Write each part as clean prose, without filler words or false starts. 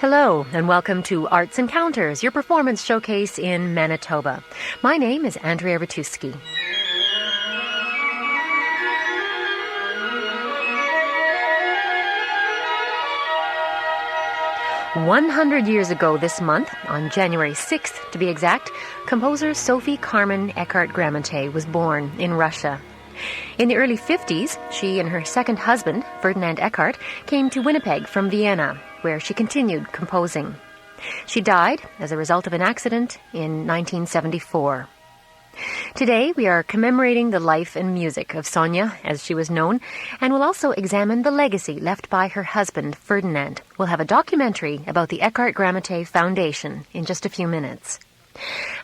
Hello, and welcome to Arts Encounters, your performance showcase in Manitoba. My name is Andrea Ratuski. "100 years ago this month, on January 6th to be exact, composer Sophie Carmen Eckhardt-Gramatté was born in Russia. In the early 50s, she and her second husband, Ferdinand Eckhart, came to Winnipeg from Vienna, where she continued composing. She died as a result of an accident in 1974. Today, we are commemorating the life and music of Sonia, as she was known, and we'll also examine the legacy left by her husband, Ferdinand. We'll have a documentary about the Eckhardt-Gramatté Foundation in just a few minutes.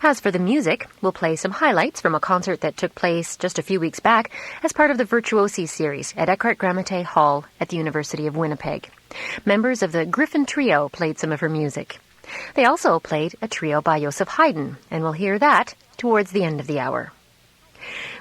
As for the music, we'll play some highlights from a concert that took place just a few weeks back as part of the Virtuosi series at Eckhardt-Gramatté Hall at the University of Winnipeg. Members of the Gryphon Trio played some of her music. They also played a trio by Joseph Haydn, and we'll hear that towards the end of the hour.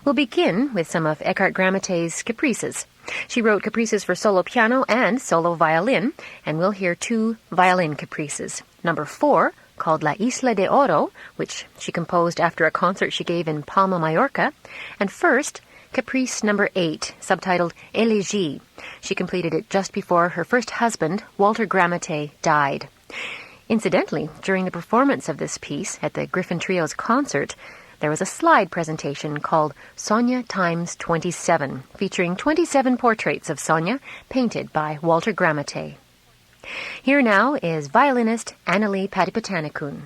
We'll begin with some of Eckhardt-Gramatté's caprices. She wrote caprices for solo piano and solo violin, and we'll hear two violin caprices. Number 4, called La Isla De Oro, which she composed after a concert she gave in Palma, Mallorca, and first, Caprice Number 8, subtitled Élégie. She completed it just before her first husband, Walter Gramatté, died. Incidentally, during the performance of this piece at the Gryphon Trio's concert, there was a slide presentation called Sonia Times 27, featuring 27 portraits of Sonia painted by Walter Gramatté. Here now is violinist Annalie Patipatanikun.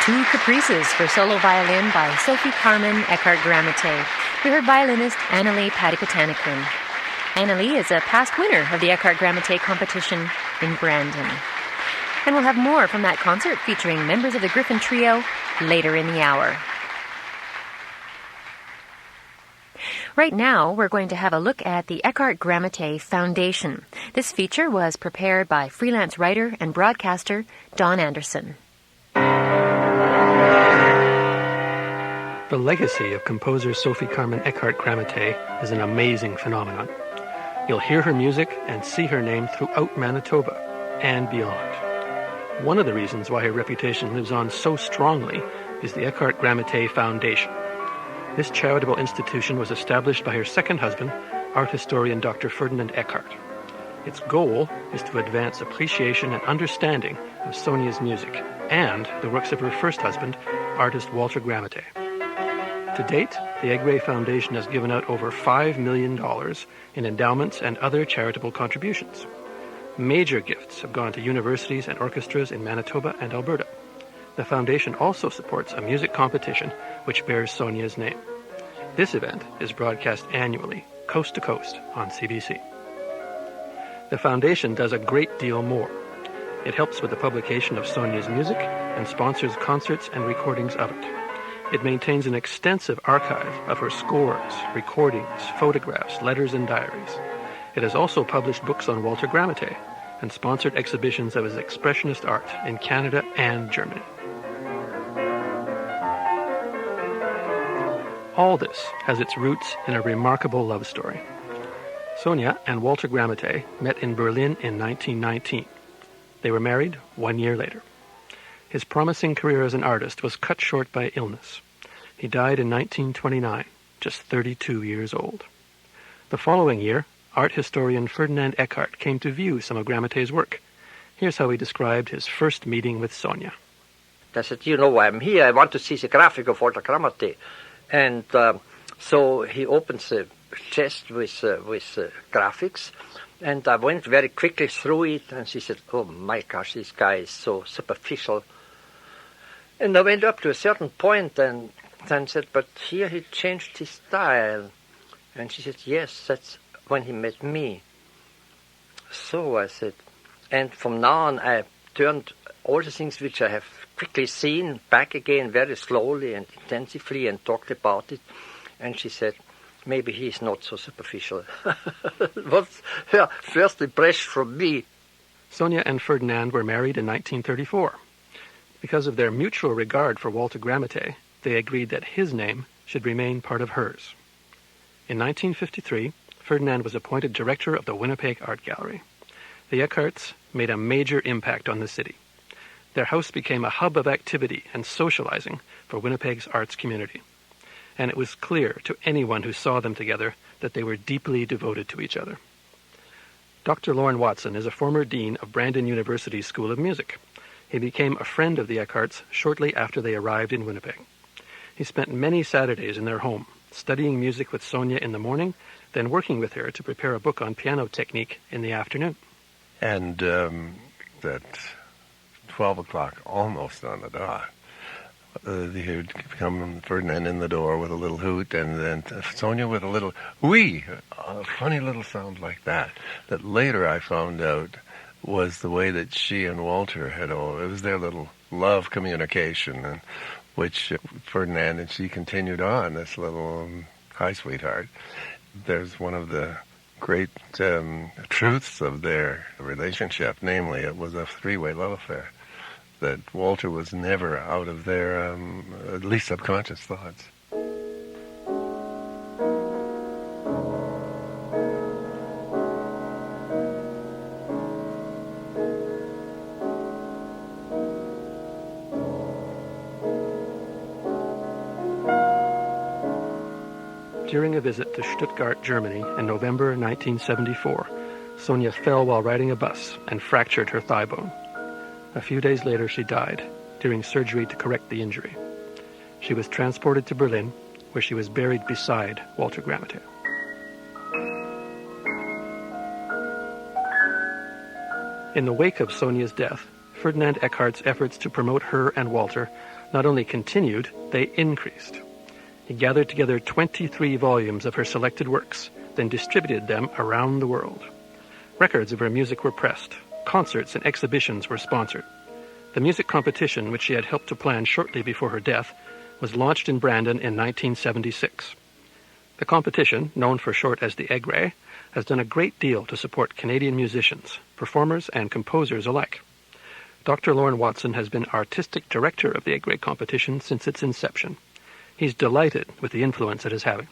Two Caprices for solo violin by Sophie Carmen Eckhardt-Gramatté. We heard violinist Annalie Padipatanikrin. Annalie is a past winner of the Eckhardt-Gramatté competition in Brandon. And we'll have more from that concert featuring members of the Gryphon Trio later in the hour. Right now, we're going to have a look at the Eckhardt-Gramatté Foundation. This feature was prepared by freelance writer and broadcaster Don Anderson. The legacy of composer Sophie Carmen Eckhardt-Gramatté is an amazing phenomenon. You'll hear her music and see her name throughout Manitoba and beyond. One of the reasons why her reputation lives on so strongly is the Eckhardt-Gramatté Foundation. This charitable institution was established by her second husband, art historian Dr. Ferdinand Eckhart. Its goal is to advance appreciation and understanding of Sonia's music and the works of her first husband, artist Walter Gramatté. To date, the Eckhardt Foundation has given out over $5 million in endowments and other charitable contributions. Major gifts have gone to universities and orchestras in Manitoba and Alberta. The foundation also supports a music competition which bears Sonia's name. This event is broadcast annually, coast to coast, on CBC. The foundation does a great deal more. It helps with the publication of Sonia's music and sponsors concerts and recordings of it. It maintains an extensive archive of her scores, recordings, photographs, letters, and diaries. It has also published books on Walter Gramatté and sponsored exhibitions of his expressionist art in Canada and Germany. All this has its roots in a remarkable love story. Sonia and Walter Gramatté met in Berlin in 1919. They were married 1 year later. His promising career as an artist was cut short by illness. He died in 1929, just 32 years old. The following year, art historian Ferdinand Eckhart came to view some of Gramatté's work. Here's how he described his first meeting with Sonia. I said, I'm here, I want to see the graphic of Walter Gramatté. And so he opens the chest with graphics, and I went very quickly through it, and she said, oh my gosh, this guy is so superficial. And I went up to a certain point and then said, but here he changed his style. And she said, yes, that's when he met me. So I said, and from now on I turned all the things which I have quickly seen back again very slowly and intensively and talked about it. And she said, maybe he's not so superficial. It was her first impression from me. Sonia and Ferdinand were married in 1934. Because of their mutual regard for Walter Gramatté, they agreed that his name should remain part of hers. In 1953, Ferdinand was appointed director of the Winnipeg Art Gallery. The Eckharts made a major impact on the city. Their house became a hub of activity and socializing for Winnipeg's arts community. And it was clear to anyone who saw them together that they were deeply devoted to each other. Dr. Lorne Watson is a former dean of Brandon University's School of Music. He became a friend of the Eckharts shortly after they arrived in Winnipeg. He spent many Saturdays in their home, studying music with Sonia in the morning, then working with her to prepare a book on piano technique in the afternoon. And at 12 o'clock, almost on the dot, he would come Ferdinand in the door with a little hoot, and then Sonia with a little wee, a funny little sound like that later I found out was the way that she and Walter it was their little love communication, and which Ferdinand and she continued on, this little hi sweetheart. There's one of the great truths of their relationship, namely it was a three-way love affair, that Walter was never out of their at least subconscious thoughts. During a visit to Stuttgart, Germany in November 1974, Sonia fell while riding a bus and fractured her thigh bone. A few days later, she died during surgery to correct the injury. She was transported to Berlin, where she was buried beside Walter Gramatté. In the wake of Sonia's death, Ferdinand Eckhart's efforts to promote her and Walter not only continued, they increased. He gathered together 23 volumes of her selected works, then distributed them around the world. Records of her music were pressed. Concerts and exhibitions were sponsored. The music competition, which she had helped to plan shortly before her death, was launched in Brandon in 1976. The competition, known for short as the Egray, has done a great deal to support Canadian musicians, performers, and composers alike. Dr. Lorne Watson has been artistic director of the Egray competition since its inception. He's delighted with the influence it is having.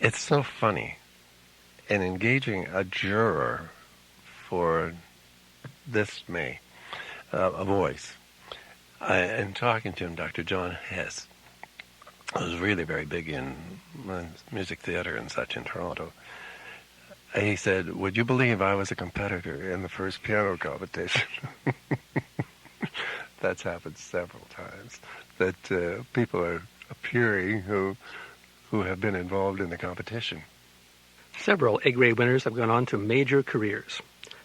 It's so funny. In engaging a juror for this May, a voice, and talking to him, Dr. John Hess, who was really very big in music theater and such in Toronto. He said, "Would you believe I was a competitor in the first piano competition?" That's happened several times, that people are appearing who have been involved in the competition. Several Egray winners have gone on to major careers.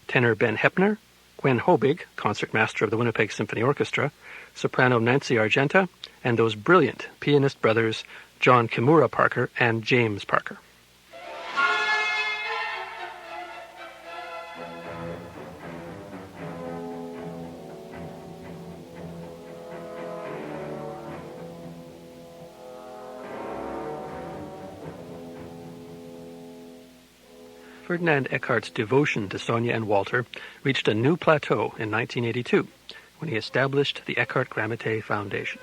Tenor Ben Heppner, Gwen Hobig, concertmaster of the Winnipeg Symphony Orchestra, soprano Nancy Argenta, and those brilliant pianist brothers John Kimura Parker and James Parker. Ferdinand Eckhart's devotion to Sonia and Walter reached a new plateau in 1982 when he established the Eckhardt-Gramatté Foundation.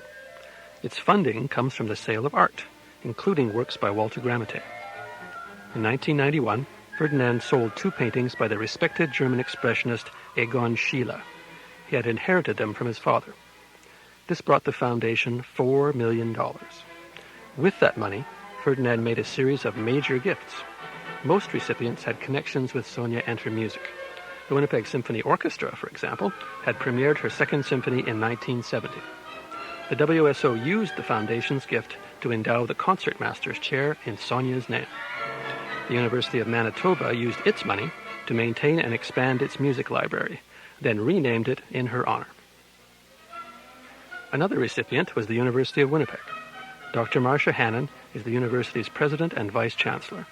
Its funding comes from the sale of art, including works by Walter Gramatté. In 1991, Ferdinand sold 2 paintings by the respected German expressionist Egon Schiele. He had inherited them from his father. This brought the foundation $4 million. With that money, Ferdinand made a series of major gifts. Most recipients had connections with Sonia and her music. The Winnipeg Symphony Orchestra, for example, had premiered her second symphony in 1970. The WSO used the foundation's gift to endow the concertmaster's chair in Sonia's name. The University of Manitoba used its money to maintain and expand its music library, then renamed it in her honor. Another recipient was the University of Winnipeg. Dr. Marcia Hannon is the university's president and vice-chancellor.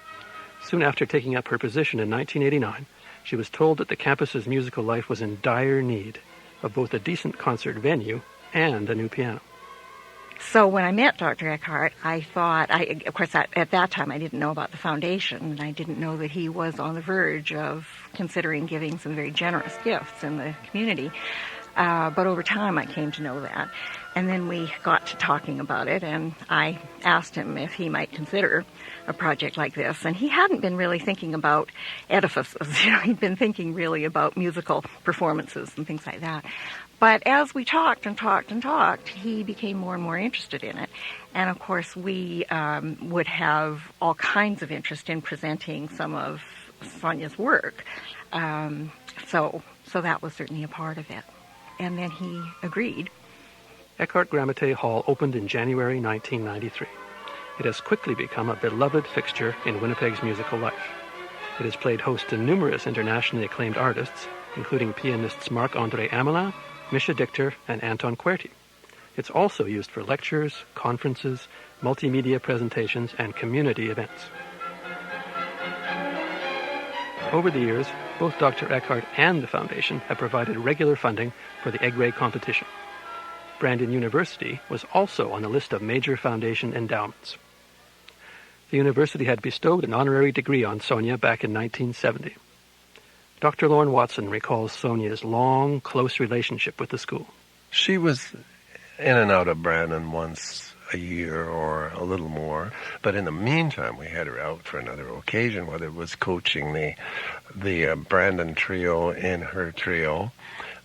Soon after taking up her position in 1989, she was told that the campus's musical life was in dire need of both a decent concert venue and a new piano. So when I met Dr. Eckhart, I thought, of course, at that time I didn't know about the foundation, and I didn't know that he was on the verge of considering giving some very generous gifts in the community. But over time I came to know that. And then we got to talking about it, and I asked him if he might consider a project like this. And he hadn't been really thinking about edifices. He'd been thinking really about musical performances and things like that. But as we talked and talked and talked, he became more and more interested in it. And of course, we would have all kinds of interest in presenting some of Sonia's work. So that was certainly a part of it. And then he agreed. Eckhardt-Gramatté Hall opened in January 1993. It has quickly become a beloved fixture in Winnipeg's musical life. It has played host to numerous internationally acclaimed artists, including pianists Marc-André Amelin, Misha Dichter, and Anton Querty. It's also used for lectures, conferences, multimedia presentations, and community events. Over the years, both Dr. Eckhart and the Foundation have provided regular funding for the Egray competition. Brandon University was also on the list of major foundation endowments. The university had bestowed an honorary degree on Sonia back in 1970. Dr. Lorne Watson recalls Sonia's long, close relationship with the school. She was in and out of Brandon once a year or a little more, but in the meantime we had her out for another occasion, whether it was coaching the Brandon Trio in her trio,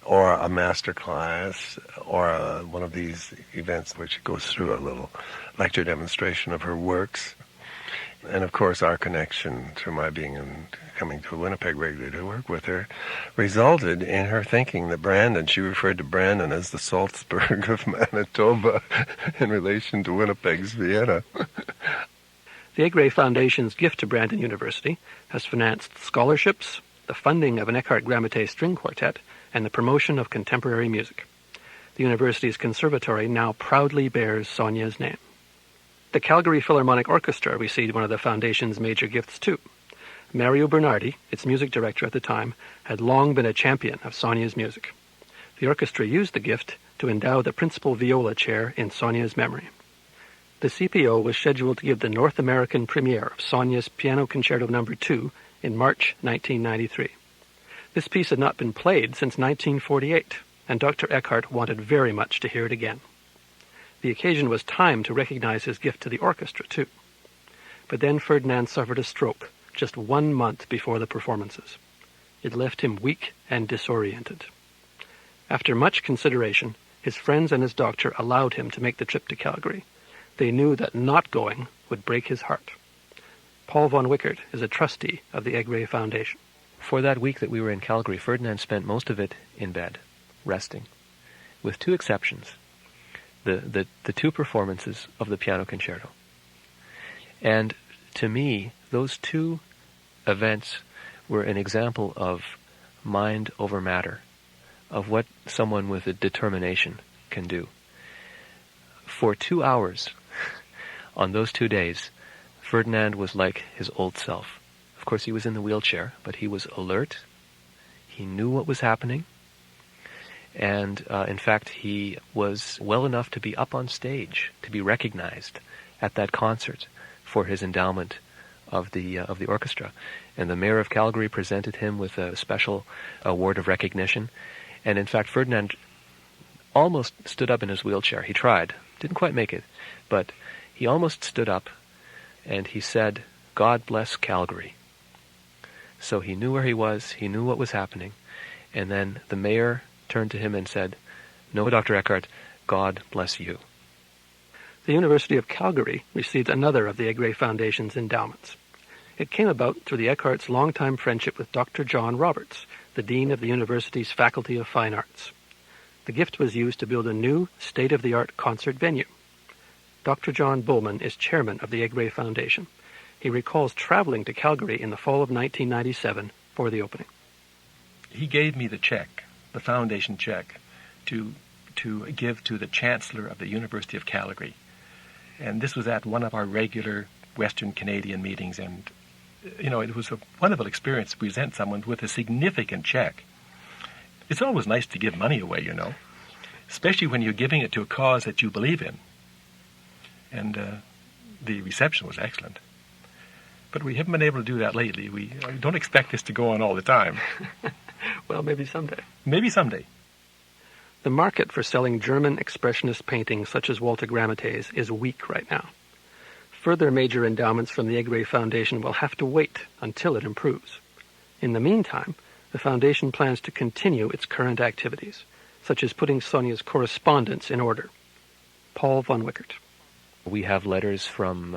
or a master class, or one of these events which goes through a little lecture demonstration of her works. And of course our connection through my coming to Winnipeg regularly to work with her resulted in her thinking that Brandon, she referred to Brandon as the Salzburg of Manitoba in relation to Winnipeg's Vienna. The Egray Foundation's gift to Brandon University has financed scholarships, the funding of an Eckhardt-Gramatté string quartet, and the promotion of contemporary music. The university's conservatory now proudly bears Sonia's name. The Calgary Philharmonic Orchestra received one of the foundation's major gifts too. Mario Bernardi, its music director at the time, had long been a champion of Sonia's music. The orchestra used the gift to endow the principal viola chair in Sonia's memory. The CPO was scheduled to give the North American premiere of Sonia's Piano Concerto No. 2 in March 1993. This piece had not been played since 1948, and Dr. Eckhart wanted very much to hear it again. The occasion was timed to recognize his gift to the orchestra, too. But then Ferdinand suffered a stroke just 1 month before the performances. It left him weak and disoriented. After much consideration, his friends and his doctor allowed him to make the trip to Calgary. They knew that not going would break his heart. Paul von Wickert is a trustee of the Eckhart-Gramatté Foundation. For that week that we were in Calgary, Ferdinand spent most of it in bed, resting, with two exceptions. The two performances of the piano concerto. And to me, those two events were an example of mind over matter, of what someone with a determination can do. For 2 hours on those 2 days, Ferdinand was like his old self. Of course, he was in the wheelchair, but he was alert. He knew what was happening. And in fact, he was well enough to be up on stage, to be recognized at that concert for his endowment of the orchestra. And the mayor of Calgary presented him with a special award of recognition. And in fact, Ferdinand almost stood up in his wheelchair. He tried, didn't quite make it, but he almost stood up, and he said, "God bless Calgary." So he knew where he was, he knew what was happening, and then the mayor turned to him and said, "No, Dr. Eckhart, God bless you." The University of Calgary received another of the Eckhart-Gramatté Foundation's endowments. It came about through the Eckharts' longtime friendship with Dr. John Roberts, the dean of the university's Faculty of Fine Arts. The gift was used to build a new, state-of-the-art concert venue. Dr. John Bowman is chairman of the Eckhart-Gramatté Foundation. He recalls traveling to Calgary in the fall of 1997 for the opening. He gave me the check, the foundation check, to give to the chancellor of the University of Calgary. And this was at one of our regular Western Canadian meetings, and it was a wonderful experience to present someone with a significant check. It's always nice to give money away, especially when you're giving it to a cause that you believe in. And the reception was excellent. But we haven't been able to do that lately. We don't expect this to go on all the time. Well, maybe someday. Maybe someday. The market for selling German expressionist paintings such as Walter Gramatté's is weak right now. Further major endowments from the Eckhart-Gramatté Foundation will have to wait until it improves. In the meantime, the Foundation plans to continue its current activities, such as putting Sonia's correspondence in order. Paul von Wickert. We have letters from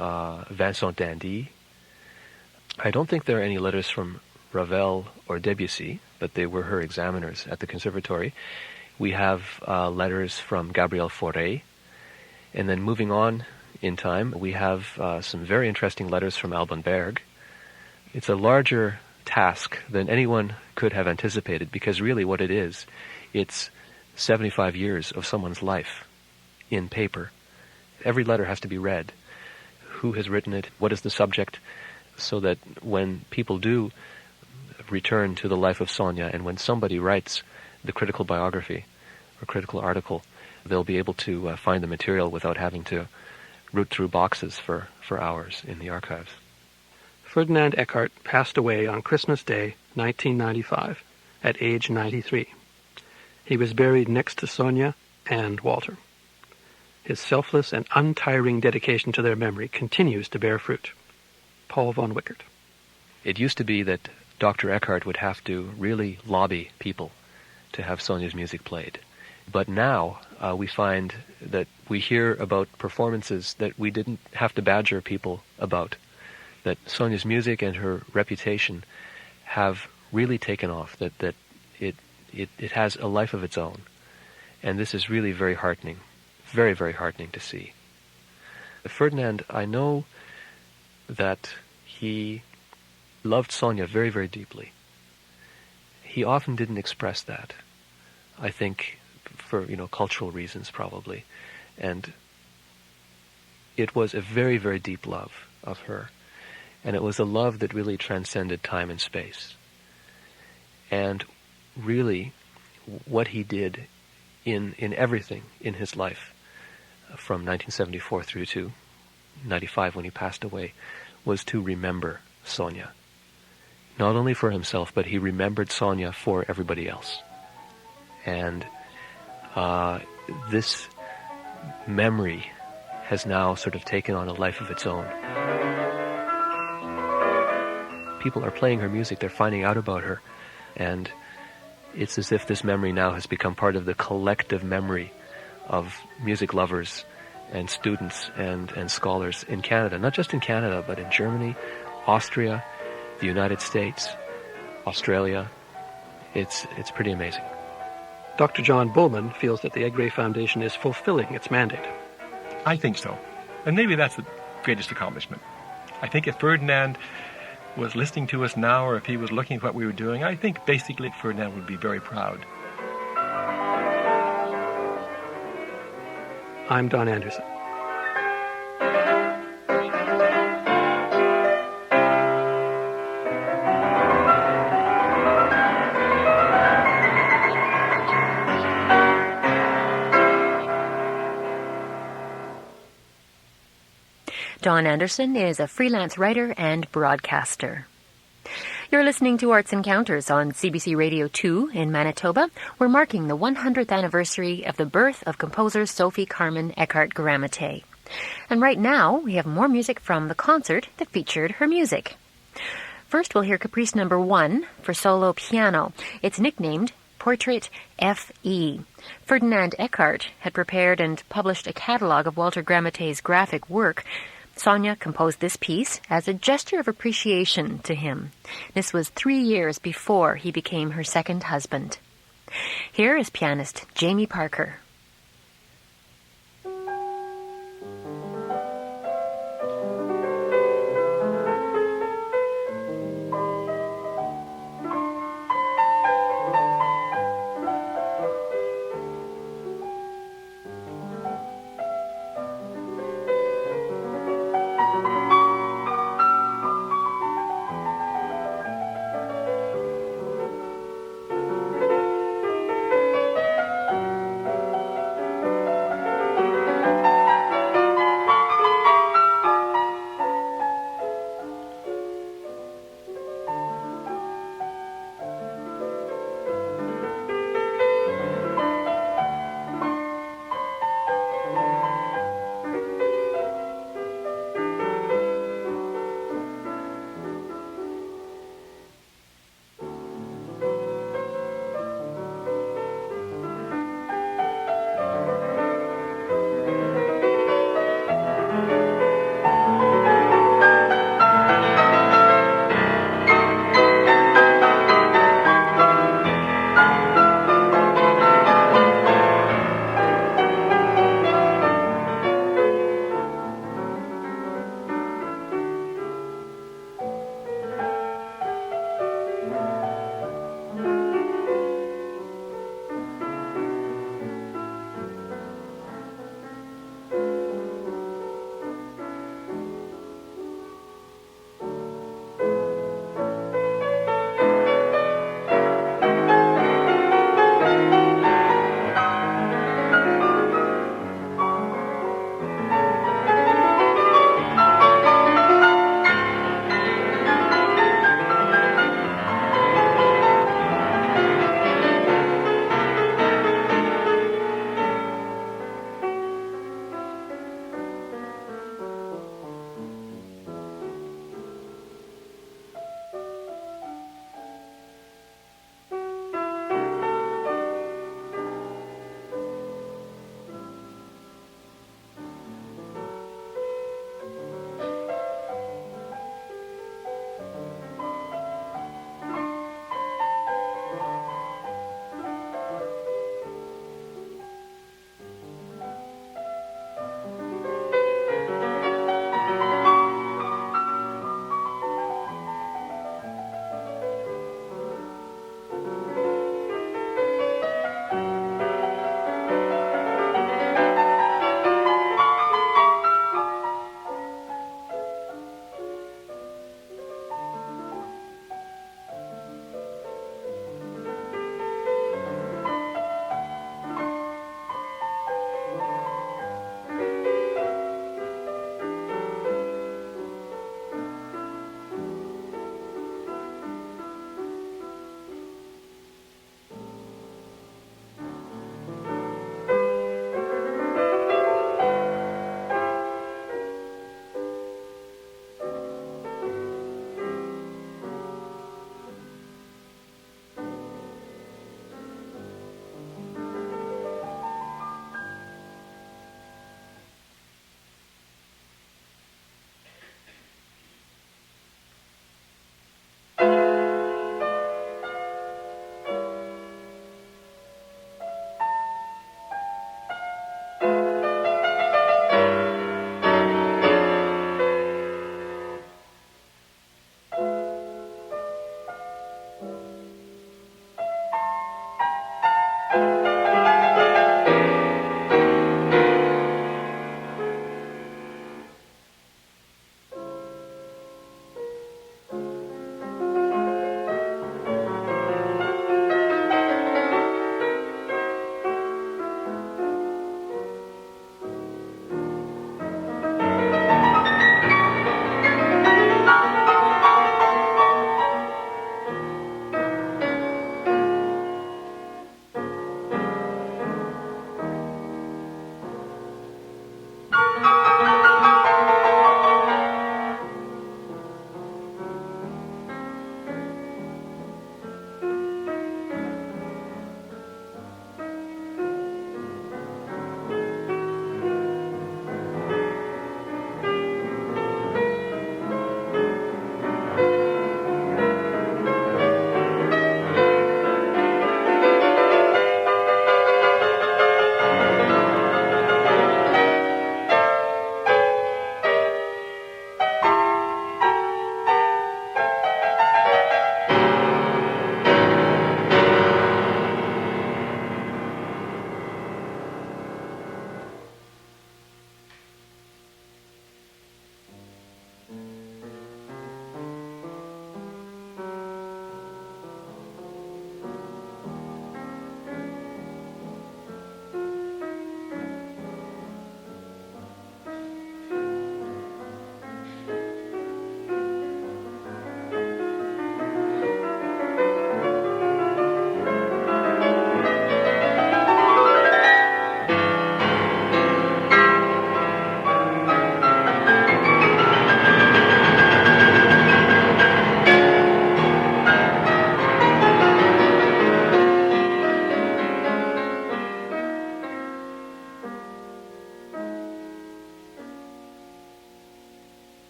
Vincent d'Indy. I don't think there are any letters from Ravel or Debussy, but they were her examiners at the conservatory. We have letters from Gabriel Fauré. And then moving on in time, we have some very interesting letters from Alban Berg. It's a larger task than anyone could have anticipated, because really what it is, it's 75 years of someone's life in paper. Every letter has to be read. Who has written it? What is the subject? So that when people do return to the life of Sonia, and when somebody writes the critical biography or critical article, they'll be able to find the material without having to root through boxes for hours in the archives. Ferdinand Eckhart passed away on Christmas Day, 1995, at age 93. He was buried next to Sonia and Walter. His selfless and untiring dedication to their memory continues to bear fruit. Paul von Wickert. It used to be that Dr. Eckhart would have to really lobby people to have Sonia's music played. But now we find that we hear about performances that we didn't have to badger people about, that Sonia's music and her reputation have really taken off, that it has a life of its own. And this is really very heartening, very, very heartening to see. Ferdinand, I know that he loved Sonia very, very deeply. He often didn't express that. I think for, cultural reasons probably. And it was a very, very deep love of her. And it was a love that really transcended time and space. And really, what he did in everything in his life, from 1974 through to 95 when he passed away, was to remember Sonia. Not only for himself, but he remembered Sonia for everybody else. And this memory has now sort of taken on a life of its own. People are playing her music, they're finding out about her, and it's as if this memory now has become part of the collective memory of music lovers and students and scholars in Canada. Not just in Canada, but in Germany, Austria, the United States, Australia. It's pretty amazing. Dr. John Bullman feels that the Eckhart Foundation is fulfilling its mandate. I think so. And maybe that's the greatest accomplishment. I think if Ferdinand was listening to us now, or if he was looking at what we were doing, I think basically Ferdinand would be very proud. I'm Don Anderson. Don Anderson is a freelance writer and broadcaster. You're listening to Arts Encounters on CBC Radio 2 in Manitoba. We're marking the 100th anniversary of the birth of composer Sophie Carmen Eckhardt-Gramatté. And right now, we have more music from the concert that featured her music. First, we'll hear Caprice Number One for solo piano. It's nicknamed Portrait F.E. Ferdinand Eckhart had prepared and published a catalog of Walter Gramatté's graphic work. Sonia composed this piece as a gesture of appreciation to him. This was 3 years before he became her second husband. Here is pianist Jamie Parker.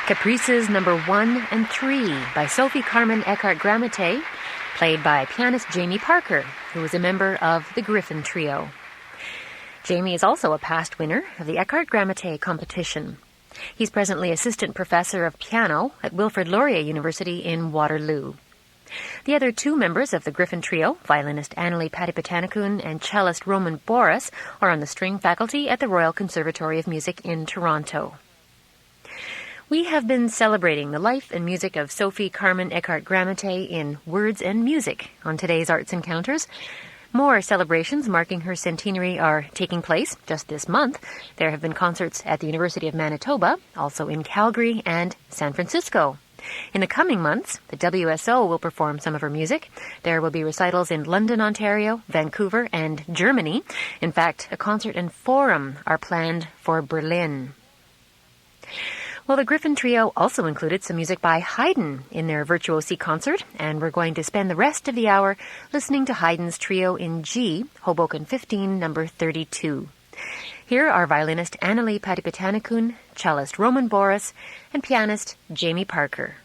Caprices Number 1 and 3 by Sophie Carmen Eckhardt-Gramatté, played by pianist Jamie Parker, who was a member of the Gryphon Trio. Jamie is also a past winner of the Eckhardt-Gramatté competition. He's presently assistant professor of piano at Wilfrid Laurier University in Waterloo. The other two members of the Gryphon Trio, violinist Anneli Patipatanikun and cellist Roman Boris, are on the string faculty at the Royal Conservatory of Music in Toronto. We have been celebrating the life and music of Sophie Carmen Eckhardt-Gramatté in Words and Music on today's Arts Encounters. More celebrations marking her centenary are taking place just this month. There have been concerts at the University of Manitoba, also in Calgary and San Francisco. In the coming months, the WSO will perform some of her music. There will be recitals in London, Ontario, Vancouver, and Germany. In fact, a concert and forum are planned for Berlin. Well, the Gryphon Trio also included some music by Haydn in their virtuosi concert, and we're going to spend the rest of the hour listening to Haydn's Trio in G, Hoboken 15, number 32. Here are violinist Annalie Patipatanakun, cellist Roman Boris, and pianist Jamie Parker.